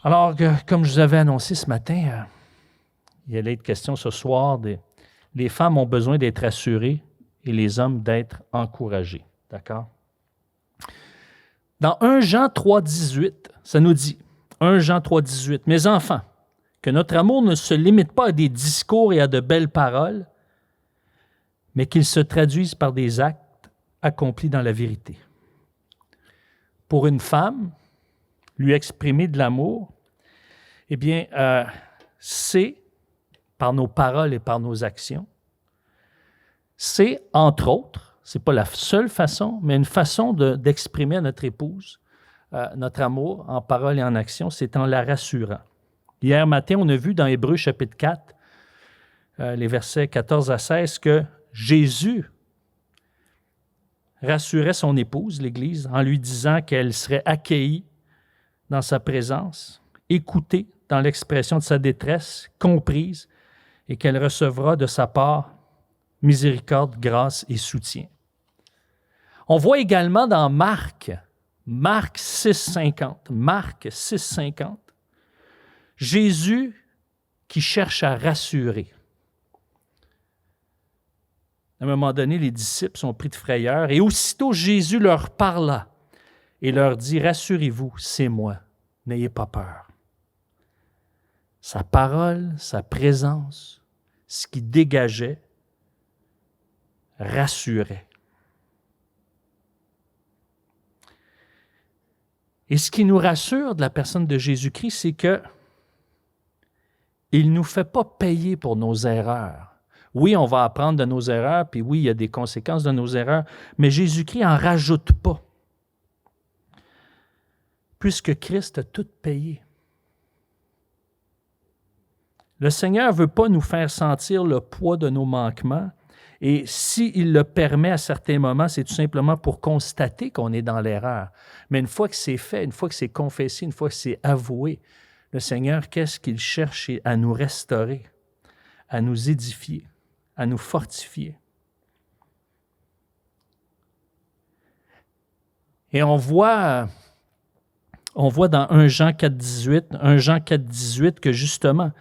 Alors, comme je vous avais annoncé ce matin, il allait être question ce soir les femmes ont besoin d'être assurées et les hommes d'être encouragés. D'accord? Dans 1 Jean 3,18, ça nous dit, 1 Jean 3,18, « Mes enfants, que notre amour ne se limite pas à des discours et à de belles paroles, mais qu'il se traduise par des actes accomplis dans la vérité. » Pour une femme, lui exprimer de l'amour, eh bien, c'est par nos paroles et par nos actions. C'est, entre autres, ce n'est pas la seule façon, mais une façon d'exprimer à notre épouse notre amour en parole et en action, c'est en la rassurant. Hier matin, on a vu dans Hébreux chapitre 4, les versets 14 à 16, que Jésus rassurait son épouse, l'Église, en lui disant qu'elle serait accueillie dans sa présence, écoutée dans l'expression de sa détresse, comprise, et qu'elle recevra de sa part miséricorde, grâce et soutien. On voit également dans Marc 6,50, Jésus qui cherche à rassurer. À un moment donné, les disciples sont pris de frayeur et aussitôt Jésus leur parla et leur dit « Rassurez-vous, c'est moi, n'ayez pas peur. » Sa parole, sa présence, ce qui dégageait, rassurait. Et ce qui nous rassure de la personne de Jésus-Christ, c'est que il ne nous fait pas payer pour nos erreurs. Oui, on va apprendre de nos erreurs, puis oui, il y a des conséquences de nos erreurs, mais Jésus-Christ n'en rajoute pas. Puisque Christ a tout payé. Le Seigneur ne veut pas nous faire sentir le poids de nos manquements, et s'il le permet à certains moments, c'est tout simplement pour constater qu'on est dans l'erreur. Mais une fois que c'est fait, une fois que c'est confessé, une fois que c'est avoué, le Seigneur, qu'est-ce qu'il cherche à nous restaurer, à nous édifier, à nous fortifier. Et on voit dans 1 Jean 4,18 que justement,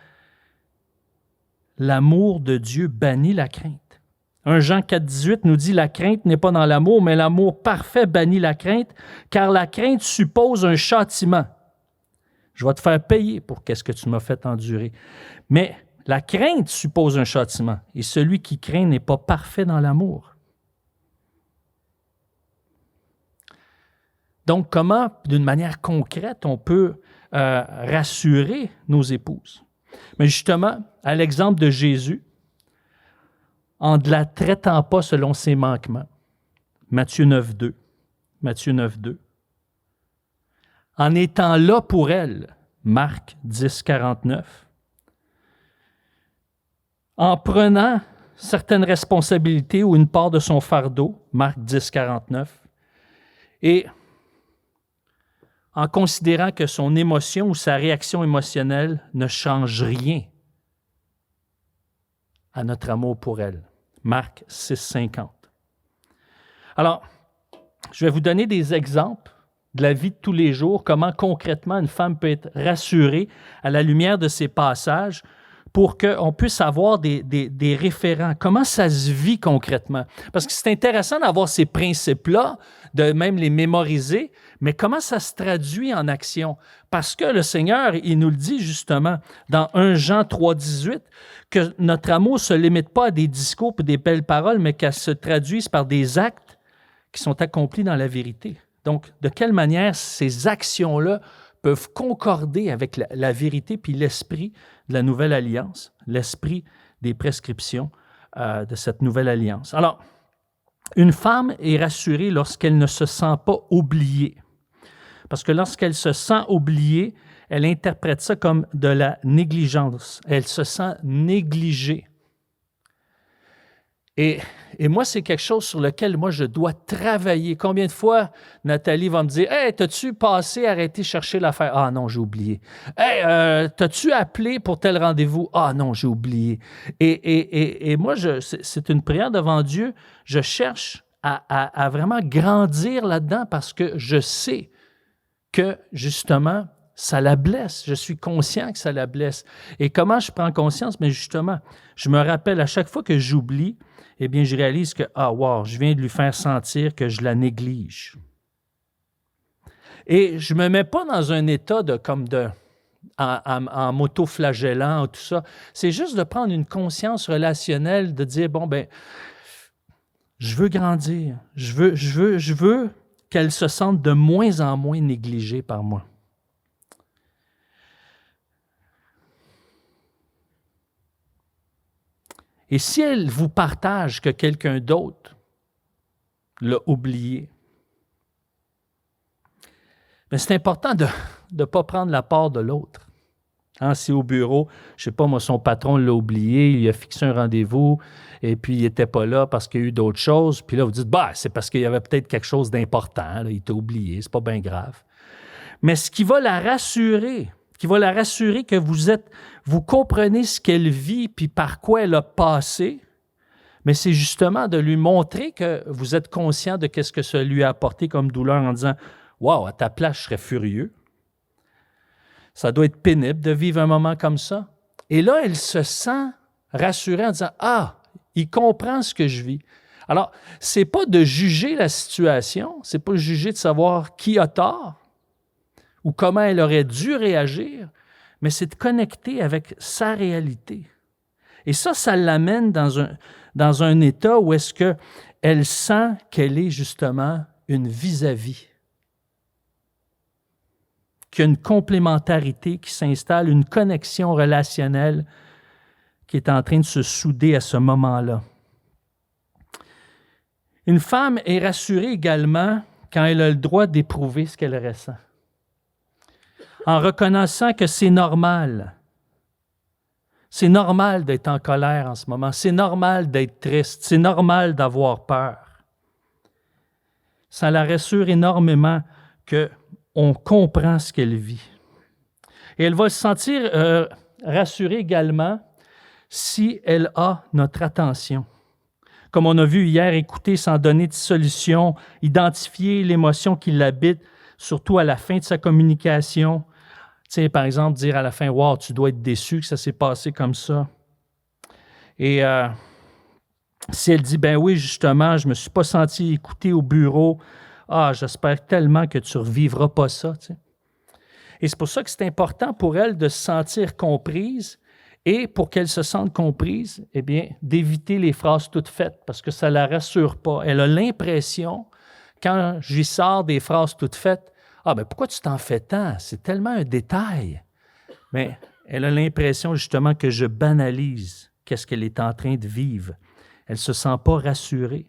l'amour de Dieu bannit la crainte. 1 Jean 4,18 nous dit « La crainte n'est pas dans l'amour, mais l'amour parfait bannit la crainte, car la crainte suppose un châtiment. Je vais te faire payer pour qu'est-ce que tu m'as fait endurer. Mais la crainte suppose un châtiment, et celui qui craint n'est pas parfait dans l'amour. » Donc, comment, d'une manière concrète, on peut rassurer nos épouses? Mais justement, à l'exemple de Jésus, en ne la traitant pas selon ses manquements. Matthieu 9,2. En étant là pour elle. Marc 10,49. En prenant certaines responsabilités ou une part de son fardeau. Marc 10,49. Et en considérant que son émotion ou sa réaction émotionnelle ne change rien à notre amour pour elle. Marc 6,50. Alors, je vais vous donner des exemples de la vie de tous les jours, comment concrètement une femme peut être rassurée à la lumière de ces passages pour qu'on puisse avoir des référents. Comment ça se vit concrètement? Parce que c'est intéressant d'avoir ces principes-là, de même les mémoriser, mais comment ça se traduit en action? Parce que le Seigneur, il nous le dit justement dans 1 Jean 3,18, que notre amour ne se limite pas à des discours et des belles paroles, mais qu'elle se traduise par des actes qui sont accomplis dans la vérité. Donc, de quelle manière ces actions-là peuvent concorder avec la vérité puis l'esprit de la nouvelle alliance, l'esprit des prescriptions de cette nouvelle alliance. Alors, une femme est rassurée lorsqu'elle ne se sent pas oubliée. Parce que lorsqu'elle se sent oubliée, elle interprète ça comme de la négligence. Elle se sent négligée. Et moi, c'est quelque chose sur lequel moi, je dois travailler. Combien de fois Nathalie va me dire « Hey, t'as-tu passé, arrêté chercher l'affaire? Ah non, j'ai oublié. Hey, t'as-tu appelé pour tel rendez-vous? Ah non, j'ai oublié. » Et moi, c'est une prière devant Dieu. Je cherche à vraiment grandir là-dedans parce que je sais que, justement, ça la blesse. Je suis conscient que ça la blesse. Et comment je prends conscience? Mais justement, je me rappelle à chaque fois que j'oublie, eh bien, je réalise que, je viens de lui faire sentir que je la néglige. Et je ne me mets pas dans un état en m'auto-flagellant, tout ça. C'est juste de prendre une conscience relationnelle, de dire, je veux grandir. Je veux qu'elle se sente de moins en moins négligée par moi. Et si elle vous partage que quelqu'un d'autre l'a oublié, mais c'est important de ne pas prendre la part de l'autre. Si au bureau, je ne sais pas, moi, son patron l'a oublié, il a fixé un rendez-vous, et puis il n'était pas là parce qu'il y a eu d'autres choses, puis là, vous dites, c'est parce qu'il y avait peut-être quelque chose d'important, là, il t'a oublié, c'est pas bien grave. Mais ce qui va la rassurer, que vous comprenez ce qu'elle vit, puis par quoi elle a passé, mais c'est justement de lui montrer que vous êtes conscient de ce que ça lui a apporté comme douleur en disant, « Wow, à ta place, je serais furieux. » Ça doit être pénible de vivre un moment comme ça. Et là, elle se sent rassurée en disant, « il comprend ce que je vis. » Alors, ce n'est pas de juger la situation, ce n'est pas de juger de savoir qui a tort ou comment elle aurait dû réagir, mais c'est de connecter avec sa réalité. Et ça l'amène dans un état où est-ce qu'elle sent qu'elle est justement une vis-à-vis, qu'il y a une complémentarité qui s'installe, une connexion relationnelle qui est en train de se souder à ce moment-là. Une femme est rassurée également quand elle a le droit d'éprouver ce qu'elle ressent, en reconnaissant que c'est normal. C'est normal d'être en colère en ce moment, c'est normal d'être triste, c'est normal d'avoir peur. Ça la rassure énormément qu'on comprend ce qu'elle vit. Et elle va se sentir rassurée également si elle a notre attention. Comme on a vu hier, écouter sans donner de solution, identifier l'émotion qui l'habite, surtout à la fin de sa communication. Tu sais, par exemple, dire à la fin, « Wow, tu dois être déçu que ça s'est passé comme ça. » Et si elle dit, « Ben oui, justement, je ne me suis pas senti écouté au bureau. J'espère tellement que tu ne revivras pas ça. » Tu sais. Et c'est pour ça que c'est important pour elle de se sentir comprise et pour qu'elle se sente comprise, eh bien, d'éviter les phrases toutes faites parce que ça ne la rassure pas. Elle a l'impression, quand je lui sors des phrases toutes faites, « ben pourquoi tu t'en fais tant? C'est tellement un détail. » Mais elle a l'impression justement que je banalise qu'est-ce qu'elle est en train de vivre. Elle ne se sent pas rassurée.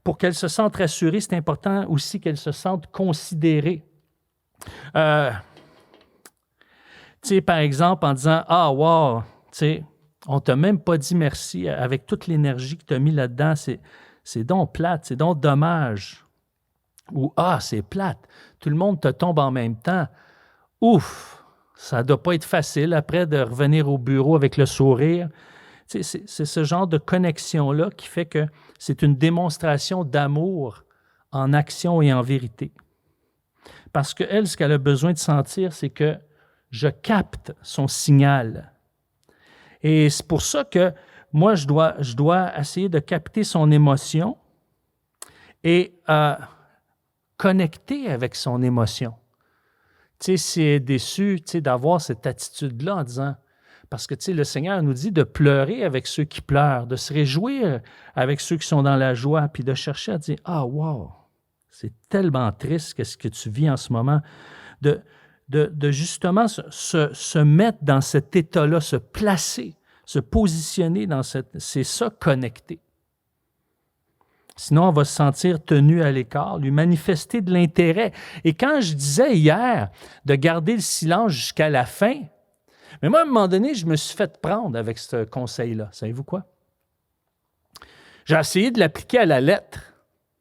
Pour qu'elle se sente rassurée, c'est important aussi qu'elle se sente considérée. Tu sais, par exemple, en disant « wow, tu sais, on ne t'a même pas dit merci avec toute l'énergie que tu as mis là-dedans, c'est donc plate, c'est donc dommage. » Ou « c'est plate, tout le monde te tombe en même temps. Ouf, ça ne doit pas être facile après de revenir au bureau avec le sourire. » Tu sais, c'est ce genre de connexion-là qui fait que c'est une démonstration d'amour en action et en vérité. Parce qu'elle, ce qu'elle a besoin de sentir, c'est que je capte son signal. Et c'est pour ça que moi, je dois essayer de capter son émotion et connecter avec son émotion. Tu sais, si elle est déçue, tu sais, d'avoir cette attitude-là en disant, parce que, tu sais, le Seigneur nous dit de pleurer avec ceux qui pleurent, de se réjouir avec ceux qui sont dans la joie, puis de chercher à dire, wow, c'est tellement triste qu'est-ce que tu vis en ce moment, de justement se mettre dans cet état-là, se placer, se positionner dans c'est ça, connecter. Sinon, on va se sentir tenu à l'écart, lui manifester de l'intérêt. Et quand je disais hier de garder le silence jusqu'à la fin, mais moi, à un moment donné, je me suis fait prendre avec ce conseil-là. Savez-vous quoi? J'ai essayé de l'appliquer à la lettre.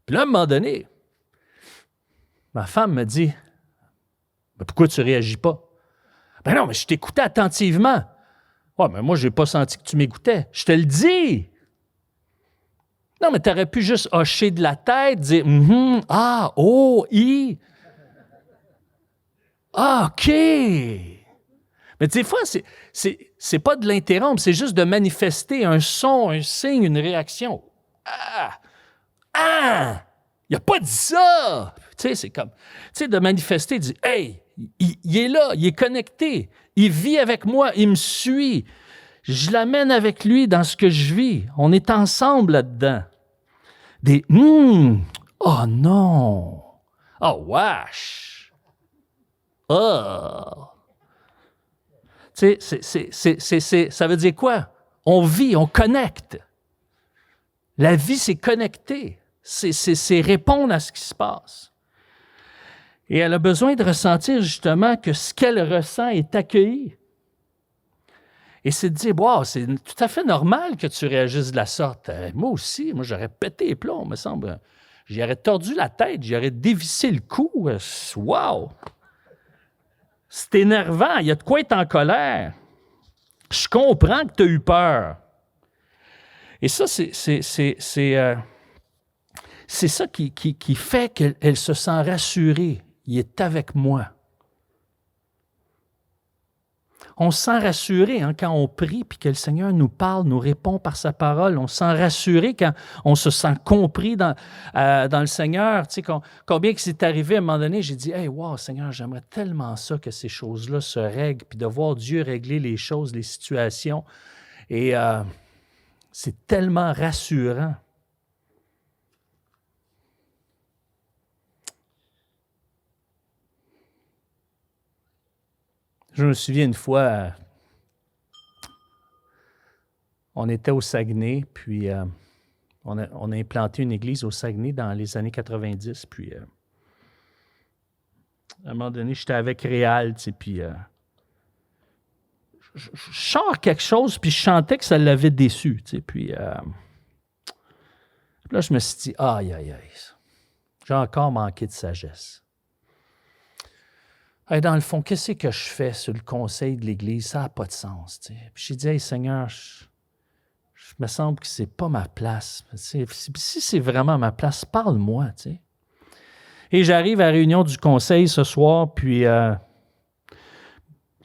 Puis là, à un moment donné, ma femme me dit, « Pourquoi tu ne réagis pas? » « Non, mais je t'écoutais attentivement. »« Mais moi, je n'ai pas senti que tu m'écoutais. Je te le dis. » « Non, mais tu aurais pu juste hocher de la tête, dire « I. » Ah, OK! Mais des fois, c'est pas de l'interrompre, c'est juste de manifester un son, un signe, une réaction. Ah! Ah! Il n'a pas dit ça! Tu sais, c'est comme, tu sais, de manifester, de dire, hey, il est là, il est connecté, il vit avec moi, il me suit. Je l'amène avec lui dans ce que je vis. On est ensemble là-dedans. Des, oh non! Oh, wesh! Oh! Tu sais, ça veut dire quoi? On vit, on connecte. La vie, c'est connecter. C'est répondre à ce qui se passe. Et elle a besoin de ressentir justement que ce qu'elle ressent est accueilli. Et c'est de dire, wow, c'est tout à fait normal que tu réagisses de la sorte. Moi aussi, j'aurais pété les plombs, me semble. J'y aurais tordu la tête, j'y aurais dévissé le cou. Wow! C'est énervant, il y a de quoi être en colère. Je comprends que tu as eu peur. Et ça, c'est ça qui fait qu'elle se sent rassurée. Il est avec moi. On se sent rassuré quand on prie puis que le Seigneur nous parle, nous répond par sa parole. On se sent rassuré quand on se sent compris dans le Seigneur. Tu sais, combien que c'est arrivé à un moment donné, j'ai dit « Hey, wow, Seigneur, j'aimerais tellement ça que ces choses-là se règlent, puis de voir Dieu régler les choses, les situations. » Et c'est tellement rassurant. Je me souviens une fois, on était au Saguenay, puis on a implanté une église au Saguenay dans les années 90, puis à un moment donné, j'étais avec Réal, tu sais, puis je chante quelque chose, puis je chantais que ça l'avait déçu, tu sais, puis là, je me suis dit, aïe, aïe, aïe, j'ai encore manqué de sagesse. Hey, dans le fond, qu'est-ce que je fais sur le conseil de l'Église? Ça n'a pas de sens. Tu sais. Puis j'ai dit, hey, Seigneur, je me semble que c'est pas ma place. Si c'est vraiment ma place, parle-moi. Tu sais. Et j'arrive à la réunion du conseil ce soir, puis le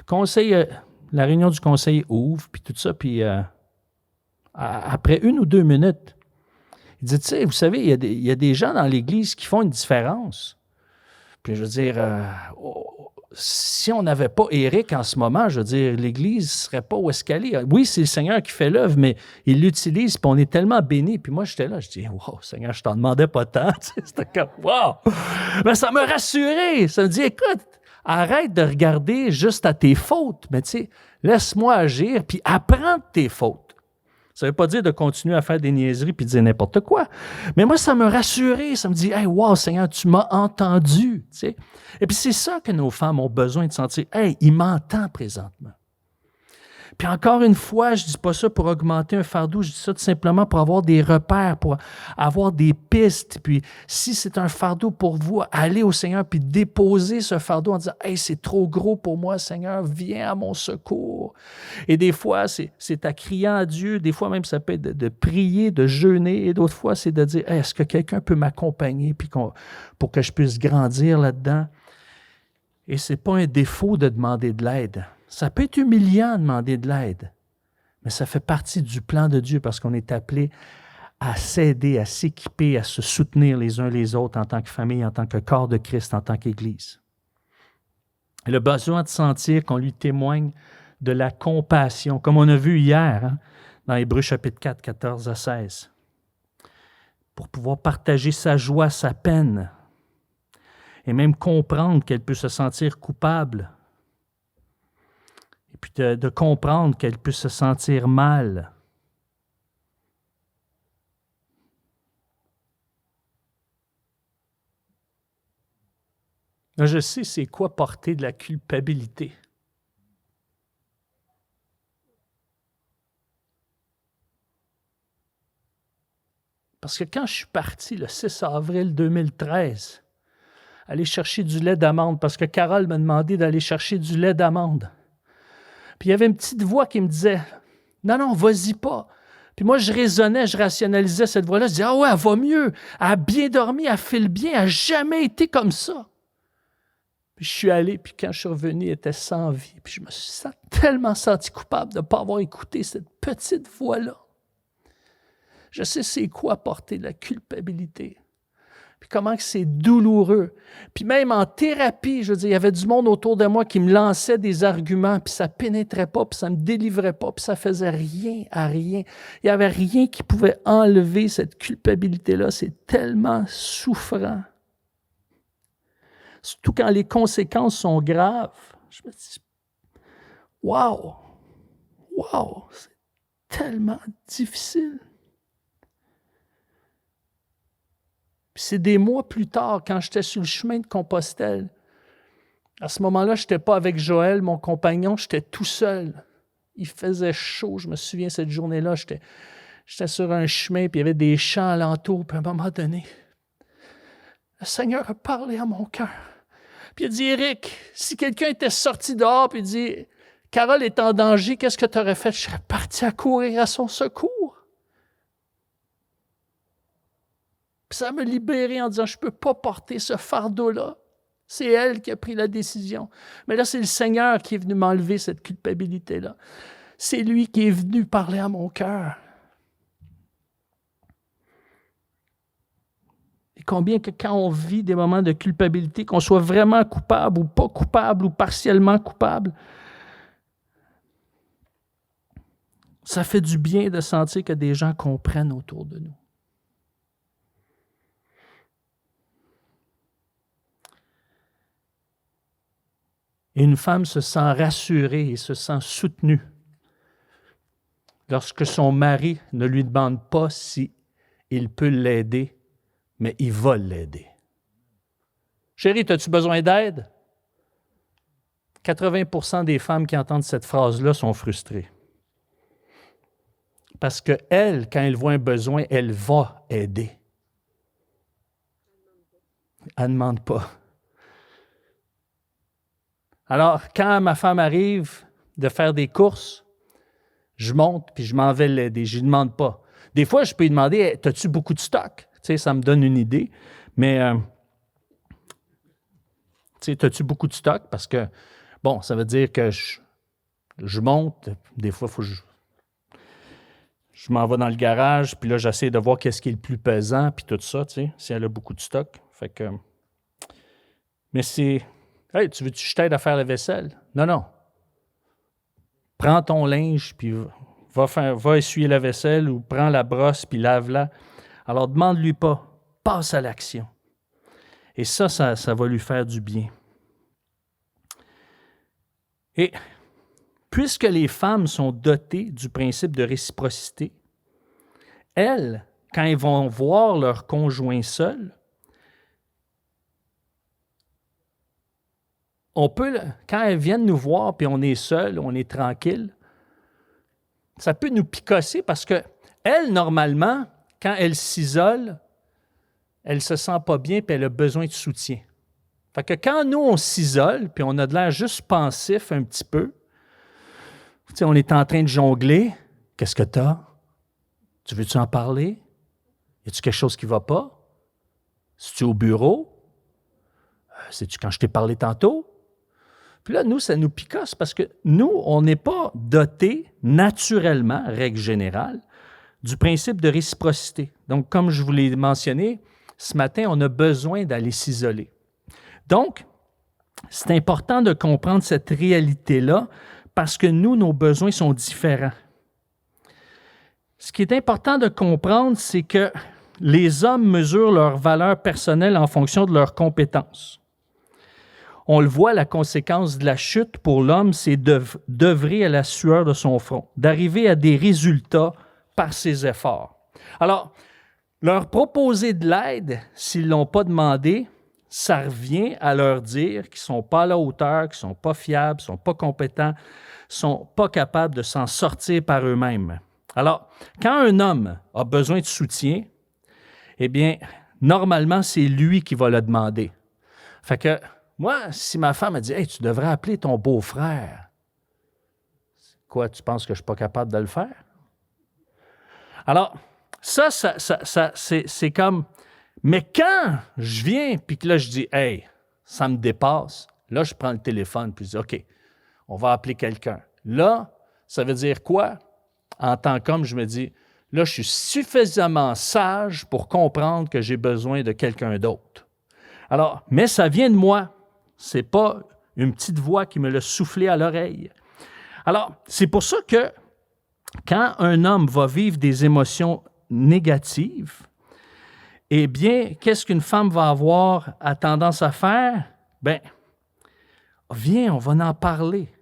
conseil, la réunion du conseil ouvre, puis tout ça, puis après 1 ou 2 minutes, il dit, tu sais, vous savez, il y a des gens dans l'Église qui font une différence. Puis je veux dire, si on n'avait pas Éric en ce moment, je veux dire, l'Église ne serait pas où est-ce qu'elle est. Oui, c'est le Seigneur qui fait l'œuvre, mais il l'utilise, puis on est tellement bénis. Puis moi, j'étais là, je dis, wow, Seigneur, je t'en demandais pas tant. C'était comme, wow! Mais ça m'a rassuré. Ça me dit, écoute, arrête de regarder juste à tes fautes, mais tu sais, laisse-moi agir, puis apprends de tes fautes. Ça ne veut pas dire de continuer à faire des niaiseries puis de dire n'importe quoi. Mais moi, ça m'a rassuré. Ça me dit, hey, wow, Seigneur, tu m'as entendu. Tu sais? Et puis c'est ça que nos femmes ont besoin de sentir. Hey, il m'entend présentement. Puis encore une fois, je ne dis pas ça pour augmenter un fardeau, je dis ça tout simplement pour avoir des repères, pour avoir des pistes. Puis si c'est un fardeau pour vous, allez au Seigneur puis déposer ce fardeau en disant « Hey, c'est trop gros pour moi, Seigneur, viens à mon secours. » Et des fois, c'est à criant à Dieu, des fois même ça peut être de prier, de jeûner, et d'autres fois, c'est de dire hey, « Est-ce que quelqu'un peut m'accompagner puis pour que je puisse grandir là-dedans? » Et ce n'est pas un défaut de demander de l'aide. Ça peut être humiliant de demander de l'aide, mais ça fait partie du plan de Dieu parce qu'on est appelé à s'aider, à s'équiper, à se soutenir les uns les autres en tant que famille, en tant que corps de Christ, en tant qu'Église. Le besoin de sentir qu'on lui témoigne de la compassion, comme on a vu hier dans Hébreux chapitre 4, 14 à 16, pour pouvoir partager sa joie, sa peine, et même comprendre qu'elle peut se sentir coupable, et puis de comprendre qu'elle peut se sentir mal. Là, je sais c'est quoi porter de la culpabilité. Parce que quand je suis parti le 6 avril 2013, aller chercher du lait d'amande, parce que Carole m'a demandé d'aller chercher du lait d'amande. Puis il y avait une petite voix qui me disait « Non, vas-y pas. » Puis moi, je raisonnais, je rationalisais cette voix-là. Je disais « Ah ouais, elle va mieux. Elle a bien dormi, elle file bien, elle n'a jamais été comme ça. » Puis je suis allé, puis quand je suis revenu, il était sans vie. Puis je me suis tellement senti coupable de ne pas avoir écouté cette petite voix-là. Je sais c'est quoi porter de la culpabilité. Puis comment que c'est douloureux. Puis même en thérapie, je veux dire, il y avait du monde autour de moi qui me lançait des arguments, puis ça pénétrait pas, puis ça me délivrait pas, puis ça faisait rien à rien. Il n'y avait rien qui pouvait enlever cette culpabilité-là. C'est tellement souffrant. Surtout quand les conséquences sont graves. Je me dis, wow, c'est tellement difficile. Puis c'est des mois plus tard, quand j'étais sur le chemin de Compostelle. À ce moment-là, je n'étais pas avec Joël, mon compagnon, j'étais tout seul. Il faisait chaud, je me souviens, cette journée-là, j'étais sur un chemin, puis il y avait des champs alentour, puis à un moment donné, le Seigneur a parlé à mon cœur. Puis il a dit, Éric, si quelqu'un était sorti dehors, puis il dit, Carole est en danger, qu'est-ce que tu aurais fait? Je serais parti à courir à son secours. Puis ça m'a libéré en disant, je ne peux pas porter ce fardeau-là. C'est elle qui a pris la décision. Mais là, c'est le Seigneur qui est venu m'enlever cette culpabilité-là. C'est lui qui est venu parler à mon cœur. Et combien que quand on vit des moments de culpabilité, qu'on soit vraiment coupable ou pas coupable ou partiellement coupable, ça fait du bien de sentir que des gens comprennent autour de nous. Et une femme se sent rassurée et se sent soutenue lorsque son mari ne lui demande pas si il peut l'aider, mais il va l'aider. Chérie, as-tu besoin d'aide? 80% des femmes qui entendent cette phrase-là sont frustrées. Parce qu'elle, quand elle voit un besoin, elle va aider. Elle ne demande pas. Alors, quand ma femme arrive de faire des courses, je monte puis je m'en vais l'aider. Je ne lui demande pas. Des fois, je peux lui demander, hey, as-tu beaucoup de stock? Tu sais, ça me donne une idée. Mais, tu sais, as-tu beaucoup de stock? Parce que, bon, ça veut dire que je monte. Des fois, il faut que je m'en vais dans le garage, puis là, j'essaie de voir qu'est-ce qui est le plus pesant, puis tout ça, tu sais, si elle a beaucoup de stock. Fait que, mais c'est... Hey, tu veux-tu que je t'aide à faire la vaisselle? Non. Prends ton linge, puis va essuyer la vaisselle ou prends la brosse, puis lave-la. Alors, demande-lui pas. Passe à l'action. Et ça va lui faire du bien. Et puisque les femmes sont dotées du principe de réciprocité, elles, quand elles vont voir leur conjoint seul, on peut, quand elles viennent nous voir puis on est seul, on est tranquille, ça peut nous picosser parce que elle, normalement, quand elle s'isole, elle ne se sent pas bien puis elle a besoin de soutien. Fait que quand nous, on s'isole puis on a de l'air juste pensif un petit peu, tu sais, on est en train de jongler, qu'est-ce que tu as? Tu veux-tu en parler? Y a-tu quelque chose qui ne va pas? Es-tu au bureau? Sais-tu quand je t'ai parlé tantôt? Puis là, nous, ça nous picosse parce que nous, on n'est pas dotés naturellement, règle générale, du principe de réciprocité. Donc, comme je vous l'ai mentionné, ce matin, on a besoin d'aller s'isoler. Donc, c'est important de comprendre cette réalité-là parce que nous, nos besoins sont différents. Ce qui est important de comprendre, c'est que les hommes mesurent leur valeur personnelle en fonction de leurs compétences. On le voit, la conséquence de la chute pour l'homme, c'est d'œuvrer à la sueur de son front, d'arriver à des résultats par ses efforts. Alors, leur proposer de l'aide, s'ils ne l'ont pas demandé, ça revient à leur dire qu'ils ne sont pas à la hauteur, qu'ils ne sont pas fiables, qu'ils ne sont pas compétents, qu'ils ne sont pas capables de s'en sortir par eux-mêmes. Alors, quand un homme a besoin de soutien, eh bien, normalement, c'est lui qui va le demander. Fait que, moi, si ma femme a dit « Hey, tu devrais appeler ton beau-frère », quoi, tu penses que je ne suis pas capable de le faire? Alors, ça c'est comme... Mais quand je viens, puis que là, je dis « Hey, ça me dépasse », Là, je prends le téléphone puis je dis, OK, on va appeler quelqu'un. Là, ça veut dire quoi? En tant qu'homme, je me dis, là, je suis suffisamment sage pour comprendre que j'ai besoin de quelqu'un d'autre. Alors, mais ça vient de moi. Ce n'est pas une petite voix qui me l'a soufflé à l'oreille. Alors, c'est pour ça que quand un homme va vivre des émotions négatives, eh bien, qu'est-ce qu'une femme va avoir tendance à faire? Bien, viens, on va en parler.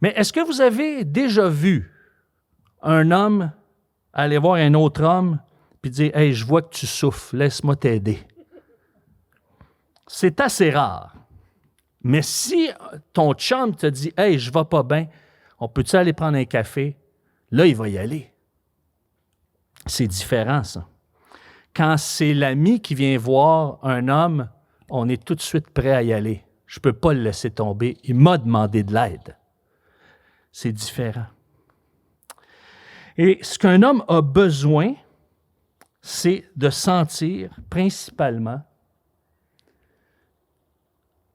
Mais est-ce que vous avez déjà vu un homme aller voir un autre homme puis dire « Hey, je vois que tu souffres, laisse-moi t'aider. » C'est assez rare. Mais si ton chum te dit « Hey, je ne vais pas bien, on peut-tu aller prendre un café? » Là, il va y aller. C'est différent, ça. Quand c'est l'ami qui vient voir un homme, on est tout de suite prêt à y aller. Je ne peux pas le laisser tomber. Il m'a demandé de l'aide. C'est différent. Et ce qu'un homme a besoin, c'est de sentir principalement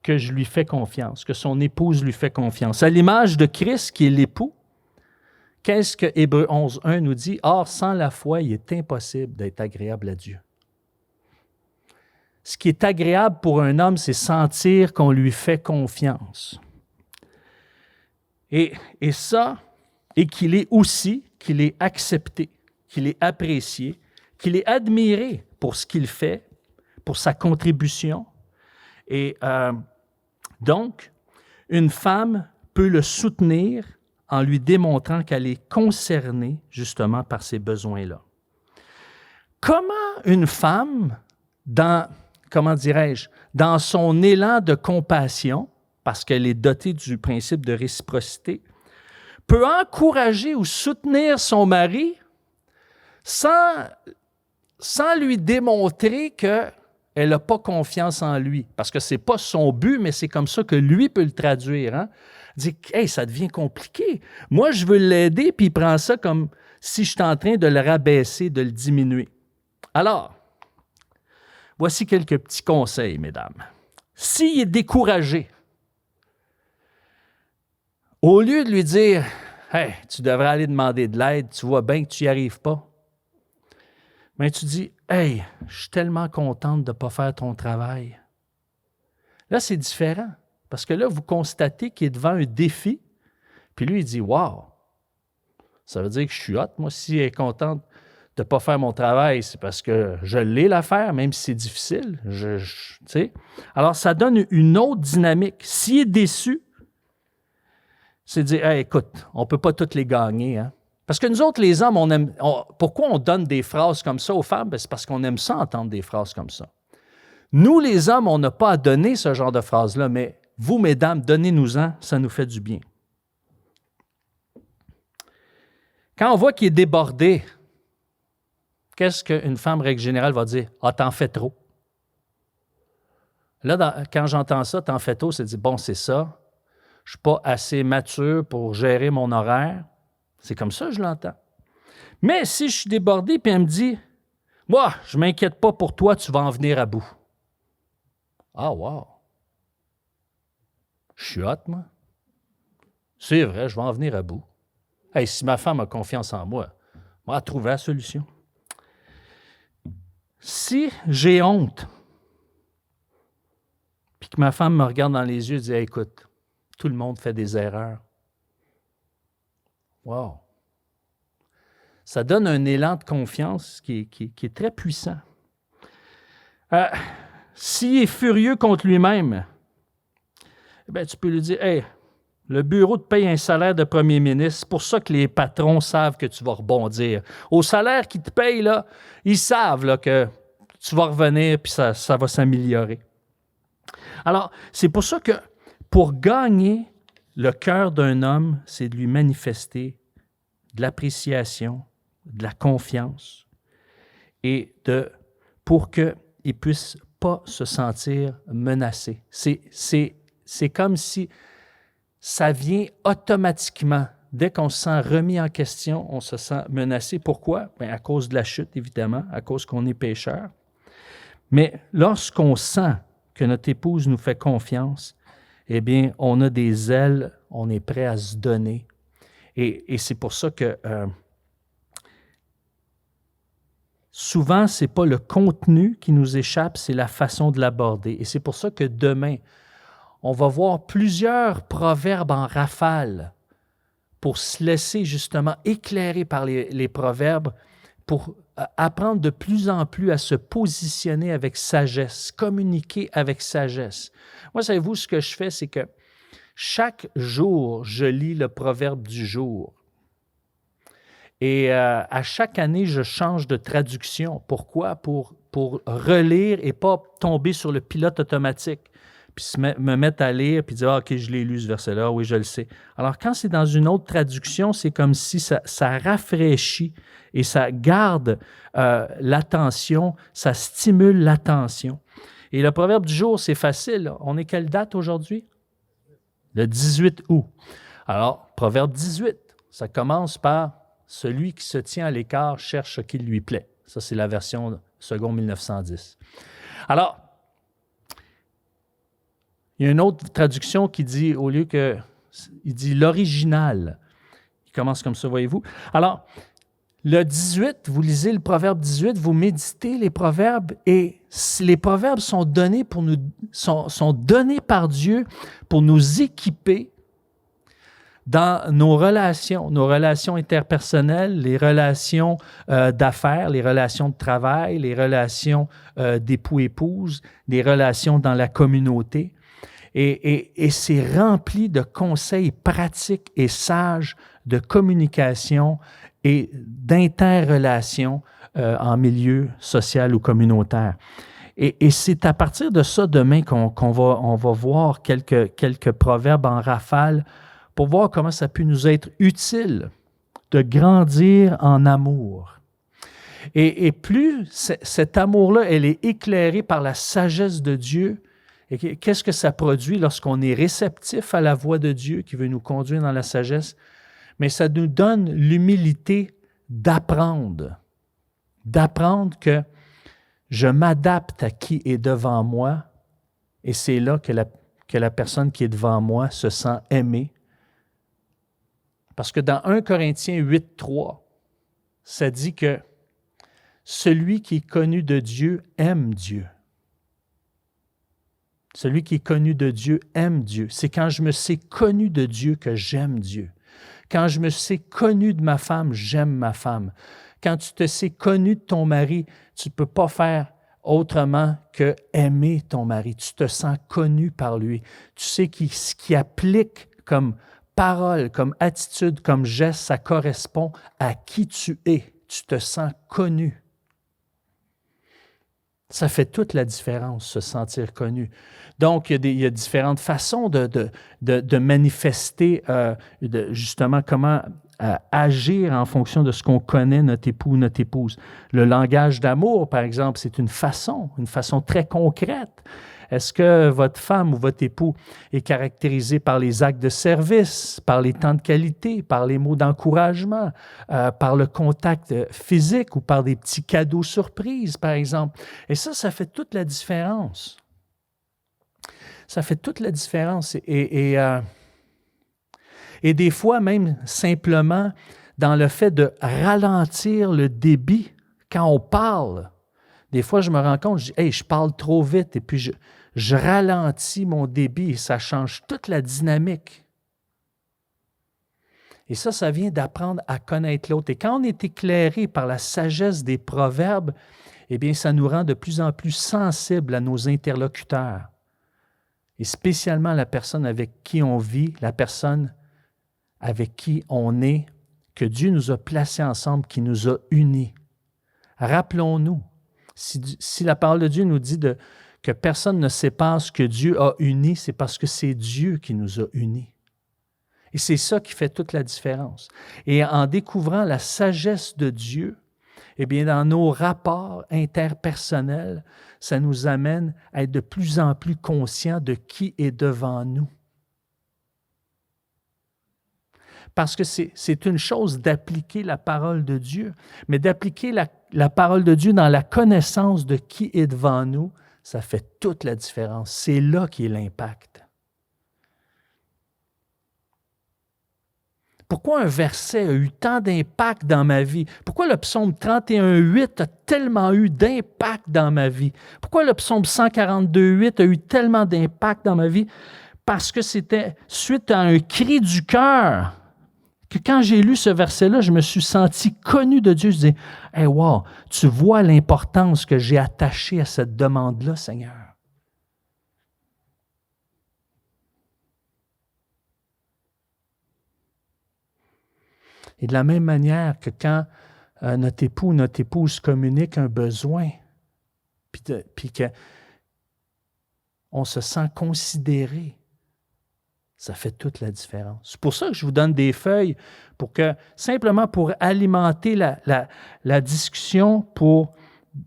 que je lui fais confiance, que son épouse lui fait confiance. À l'image de Christ, qui est l'époux, qu'est-ce que Hébreux 11.1 nous dit? « Or, sans la foi, il est impossible d'être agréable à Dieu. » Ce qui est agréable pour un homme, c'est sentir qu'on lui fait confiance. Et ça, et qu'il est aussi, qu'il est accepté, qu'il est apprécié, qu'il est admiré pour ce qu'il fait, pour sa contribution. Et donc, une femme peut le soutenir en lui démontrant qu'elle est concernée justement par ces besoins-là. Comment une femme, dans son élan de compassion, parce qu'elle est dotée du principe de réciprocité, peut encourager ou soutenir son mari sans lui démontrer qu'elle n'a pas confiance en lui. Parce que ce n'est pas son but, mais c'est comme ça que lui peut le traduire. Hein? Il dit « Hey, ça devient compliqué. Moi, je veux l'aider, puis il prend ça comme si je suis en train de le rabaisser, de le diminuer. » Alors, voici quelques petits conseils, mesdames. S'il est découragé, au lieu de lui dire « Hey, tu devrais aller demander de l'aide, tu vois bien que tu n'y arrives pas. » Mais tu dis « Hey, je suis tellement contente de ne pas faire ton travail. » Là, c'est différent. Parce que là, vous constatez qu'il est devant un défi, puis lui, il dit « Wow, ça veut dire que je suis hot. Moi, si elle est contente de ne pas faire mon travail, c'est parce que je l'ai l'affaire, même si c'est difficile. » Alors, ça donne une autre dynamique. S'il est déçu, c'est de dire hey, « Écoute, on ne peut pas toutes les gagner. Hein? » Parce que nous autres, les hommes, pourquoi on donne des phrases comme ça aux femmes? Ben, c'est parce qu'on aime ça entendre des phrases comme ça. Nous, les hommes, on n'a pas à donner ce genre de phrases-là, mais vous, mesdames, donnez-nous-en, ça nous fait du bien. Quand on voit qu'il est débordé, qu'est-ce qu'une femme, règle générale, va dire? « Ah, t'en fais trop. » Là, quand j'entends ça, « t'en fais trop », c'est de dire « Bon, c'est ça. Je ne suis pas assez mature pour gérer mon horaire. » C'est comme ça que je l'entends. Mais si je suis débordé, puis elle me dit « Moi, je ne m'inquiète pas pour toi, tu vas en venir à bout. » Ah, wow! Je suis hot, moi. C'est vrai, je vais en venir à bout. Hey, si ma femme a confiance en moi, elle va trouver la solution. Si j'ai honte, puis que ma femme me regarde dans les yeux et dit hey, « Écoute, tout le monde fait des erreurs. » Wow! Ça donne un élan de confiance qui est très puissant. S'il est furieux contre lui-même, eh tu peux lui dire « Hey, le bureau te paye un salaire de premier ministre, c'est pour ça que les patrons savent que tu vas rebondir. Au salaire qu'ils te payent, là, ils savent là, que tu vas revenir puis ça va s'améliorer. » Alors, c'est pour ça que pour gagner le cœur d'un homme, c'est de lui manifester de l'appréciation, de la confiance et pour qu'il ne puisse pas se sentir menacé. C'est comme si ça vient automatiquement. Dès qu'on se sent remis en question, on se sent menacé. Pourquoi? Bien, à cause de la chute, évidemment, à cause qu'on est pécheur. Mais lorsqu'on sent que notre épouse nous fait confiance, eh bien, on a des ailes, on est prêt à se donner. Et c'est pour ça que souvent, ce n'est pas le contenu qui nous échappe, c'est la façon de l'aborder. Et c'est pour ça que demain, on va voir plusieurs proverbes en rafale pour se laisser justement éclairer par les proverbes, pour apprendre de plus en plus à se positionner avec sagesse, communiquer avec sagesse. Moi, savez-vous, ce que je fais, c'est que chaque jour, je lis le proverbe du jour. Et à chaque année, je change de traduction. Pourquoi? Pour relire et pas tomber sur le pilote automatique, puis me mettre à lire, puis dire « Ah, OK, je l'ai lu ce verset-là, oui, je le sais. » Alors, quand c'est dans une autre traduction, c'est comme si ça rafraîchit et ça garde l'attention, ça stimule l'attention. Et le proverbe du jour, c'est facile. On est quelle date aujourd'hui? Le 18 août. Alors, proverbe 18, ça commence par « Celui qui se tient à l'écart cherche ce qui lui plaît ». Ça, c'est la version seconde 1910. Alors, il y a une autre traduction qui dit, au lieu que, il dit l'original. Il commence comme ça, voyez-vous. Alors, le 18, vous lisez le proverbe 18, vous méditez les proverbes, et les proverbes sont donnés sont donnés par Dieu pour nous équiper dans nos relations interpersonnelles, les relations d'affaires, les relations de travail, les relations d'époux-épouse, les relations dans la communauté. Et c'est rempli de conseils pratiques et sages de communication et d'interrelation en milieu social ou communautaire. Et c'est à partir de ça demain qu'on va voir quelques proverbes en rafale pour voir comment ça peut nous être utile de grandir en amour. Et plus cet amour-là, elle est éclairée par la sagesse de Dieu, et qu'est-ce que ça produit lorsqu'on est réceptif à la voix de Dieu qui veut nous conduire dans la sagesse? Mais ça nous donne l'humilité d'apprendre que je m'adapte à qui est devant moi, et c'est là que la personne qui est devant moi se sent aimée. Parce que dans 1 Corinthiens 8, 3, ça dit que celui qui est connu de Dieu aime Dieu. Celui qui est connu de Dieu aime Dieu. C'est quand je me sais connu de Dieu que j'aime Dieu. Quand je me sais connu de ma femme, j'aime ma femme. Quand tu te sais connu de ton mari, tu ne peux pas faire autrement que aimer ton mari. Tu te sens connu par lui. Tu sais ce qui applique comme parole, comme attitude, comme geste, ça correspond à qui tu es. Tu te sens connu. Ça fait toute la différence, se sentir connu. Donc, il y a différentes façons de manifester justement comment agir en fonction de ce qu'on connaît, notre époux ou notre épouse. Le langage d'amour, par exemple, c'est une façon très concrète. Est-ce que votre femme ou votre époux est caractérisé par les actes de service, par les temps de qualité, par les mots d'encouragement, par le contact physique ou par des petits cadeaux surprises, par exemple? Et ça fait toute la différence. Ça fait toute la différence. Et des fois, même simplement, dans le fait de ralentir le débit quand on parle. Des fois, je me rends compte, je dis « Hey, je parle trop vite » et puis je ralentis mon débit et ça change toute la dynamique. Et ça vient d'apprendre à connaître l'autre. Et quand on est éclairé par la sagesse des proverbes, eh bien, ça nous rend de plus en plus sensibles à nos interlocuteurs. Et spécialement la personne avec qui on vit, la personne avec qui on est, que Dieu nous a placés ensemble, qui nous a unis. Rappelons-nous, si la parole de Dieu nous dit que personne ne sépare ce que Dieu a uni, c'est parce que c'est Dieu qui nous a unis. Et c'est ça qui fait toute la différence. Et en découvrant la sagesse de Dieu, eh bien, dans nos rapports interpersonnels, ça nous amène à être de plus en plus conscients de qui est devant nous. Parce que c'est une chose d'appliquer la parole de Dieu, mais d'appliquer la parole de Dieu dans la connaissance de qui est devant nous, ça fait toute la différence. C'est là qu'est l'impact. Pourquoi un verset a eu tant d'impact dans ma vie? Pourquoi le psaume 31:8 a tellement eu d'impact dans ma vie? Pourquoi le psaume 142:8 a eu tellement d'impact dans ma vie? Parce que c'était suite à un cri du cœur que quand j'ai lu ce verset-là, je me suis senti connu de Dieu. Je disais, « Hey, wow, tu vois l'importance que j'ai attachée à cette demande-là, Seigneur. » Et de la même manière que quand notre époux ou notre épouse communique un besoin, puis qu'on se sent considéré, ça fait toute la différence. C'est pour ça que je vous donne des feuilles, simplement pour alimenter la discussion, pour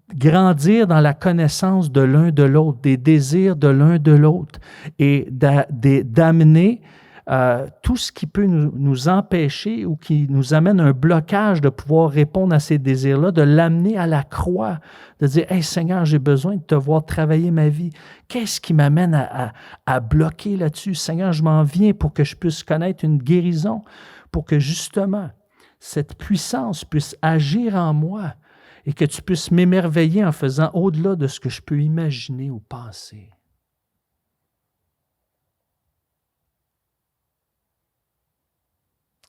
grandir dans la connaissance de l'un de l'autre, des désirs de l'un de l'autre, et d'amener tout ce qui peut nous empêcher ou qui nous amène un blocage de pouvoir répondre à ces désirs-là, de l'amener à la croix, de dire « Hey Seigneur, j'ai besoin de te voir travailler ma vie. Qu'est-ce qui m'amène à bloquer là-dessus? Seigneur, je m'en viens pour que je puisse connaître une guérison, pour que justement cette puissance puisse agir en moi et que tu puisses m'émerveiller en faisant au-delà de ce que je peux imaginer ou penser. »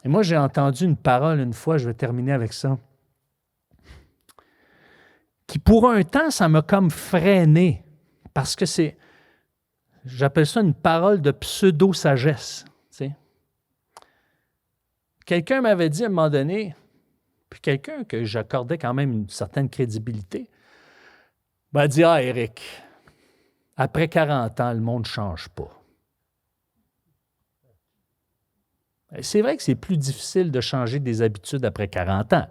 Et moi, j'ai entendu une parole une fois, je vais terminer avec ça, qui pour un temps, ça m'a comme freiné, parce que j'appelle ça une parole de pseudo-sagesse. Tu sais. Quelqu'un m'avait dit à un moment donné, puis quelqu'un que j'accordais quand même une certaine crédibilité, m'a dit « Ah, Éric, après 40 ans, le monde ne change pas. » C'est vrai que c'est plus difficile de changer des habitudes après 40 ans,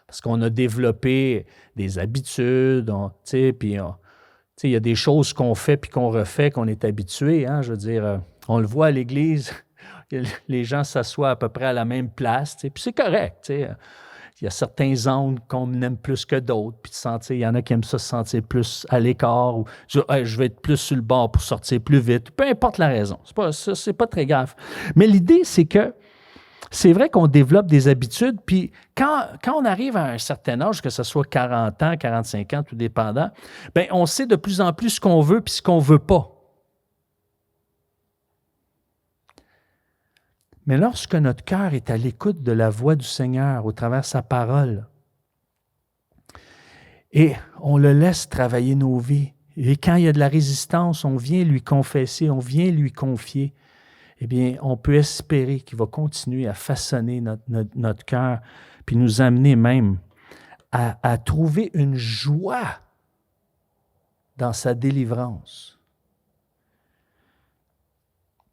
parce qu'on a développé des habitudes, puis il y a des choses qu'on fait puis qu'on refait, qu'on est habitué. Hein, je veux dire, on le voit à l'Église, les gens s'assoient à peu près à la même place, puis c'est correct. Il y a certains angles qu'on aime plus que d'autres, puis il y en a qui aiment ça se sentir plus à l'écart, ou je vais être plus sur le bord pour sortir plus vite. Peu importe la raison, c'est pas très grave. Mais l'idée, c'est que c'est vrai qu'on développe des habitudes, puis quand on arrive à un certain âge, que ce soit 40 ans, 45 ans, tout dépendant, bien, on sait de plus en plus ce qu'on veut puis ce qu'on ne veut pas. Mais lorsque notre cœur est à l'écoute de la voix du Seigneur au travers de sa parole, et on le laisse travailler nos vies, et quand il y a de la résistance, on vient lui confesser, on vient lui confier, eh bien, on peut espérer qu'il va continuer à façonner notre cœur, puis nous amener même à trouver une joie dans sa délivrance.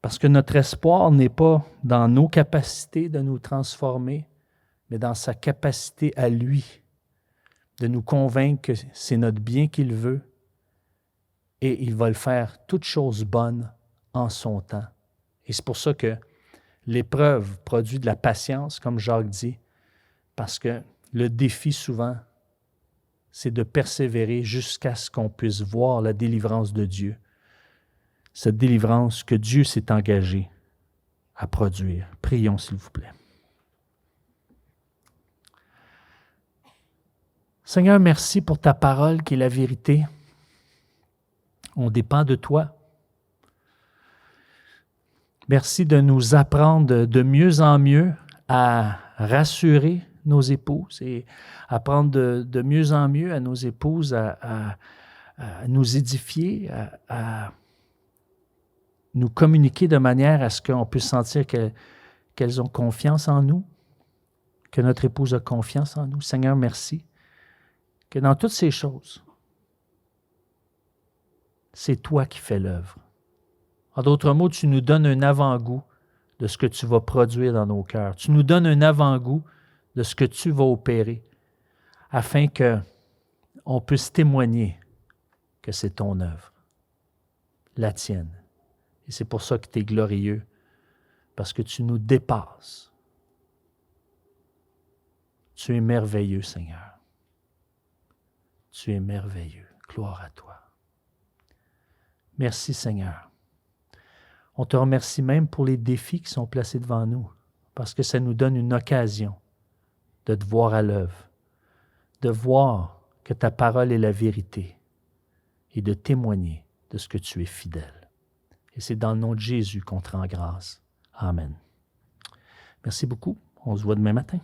Parce que notre espoir n'est pas dans nos capacités de nous transformer, mais dans sa capacité à lui de nous convaincre que c'est notre bien qu'il veut et il va le faire toutes choses bonnes en son temps. Et c'est pour ça que l'épreuve produit de la patience, comme Jacques dit, parce que le défi souvent, c'est de persévérer jusqu'à ce qu'on puisse voir la délivrance de Dieu. Cette délivrance que Dieu s'est engagé à produire. Prions, s'il vous plaît. Seigneur, merci pour ta parole qui est la vérité. On dépend de toi. Merci de nous apprendre de mieux en mieux à rassurer nos épouses et apprendre de mieux en mieux à nos épouses à nous édifier, à nous communiquer de manière à ce qu'on puisse sentir qu'elles ont confiance en nous, que notre épouse a confiance en nous. Seigneur, merci. Que dans toutes ces choses, c'est toi qui fais l'œuvre. En d'autres mots, tu nous donnes un avant-goût de ce que tu vas produire dans nos cœurs. Tu nous donnes un avant-goût de ce que tu vas opérer, afin qu'on puisse témoigner que c'est ton œuvre, la tienne. Et c'est pour ça que tu es glorieux, parce que tu nous dépasses. Tu es merveilleux, Seigneur. Tu es merveilleux. Gloire à toi. Merci Seigneur. On te remercie même pour les défis qui sont placés devant nous, parce que ça nous donne une occasion de te voir à l'œuvre, de voir que ta parole est la vérité et de témoigner de ce que tu es fidèle. Et c'est dans le nom de Jésus qu'on te rend grâce. Amen. Merci beaucoup. On se voit demain matin.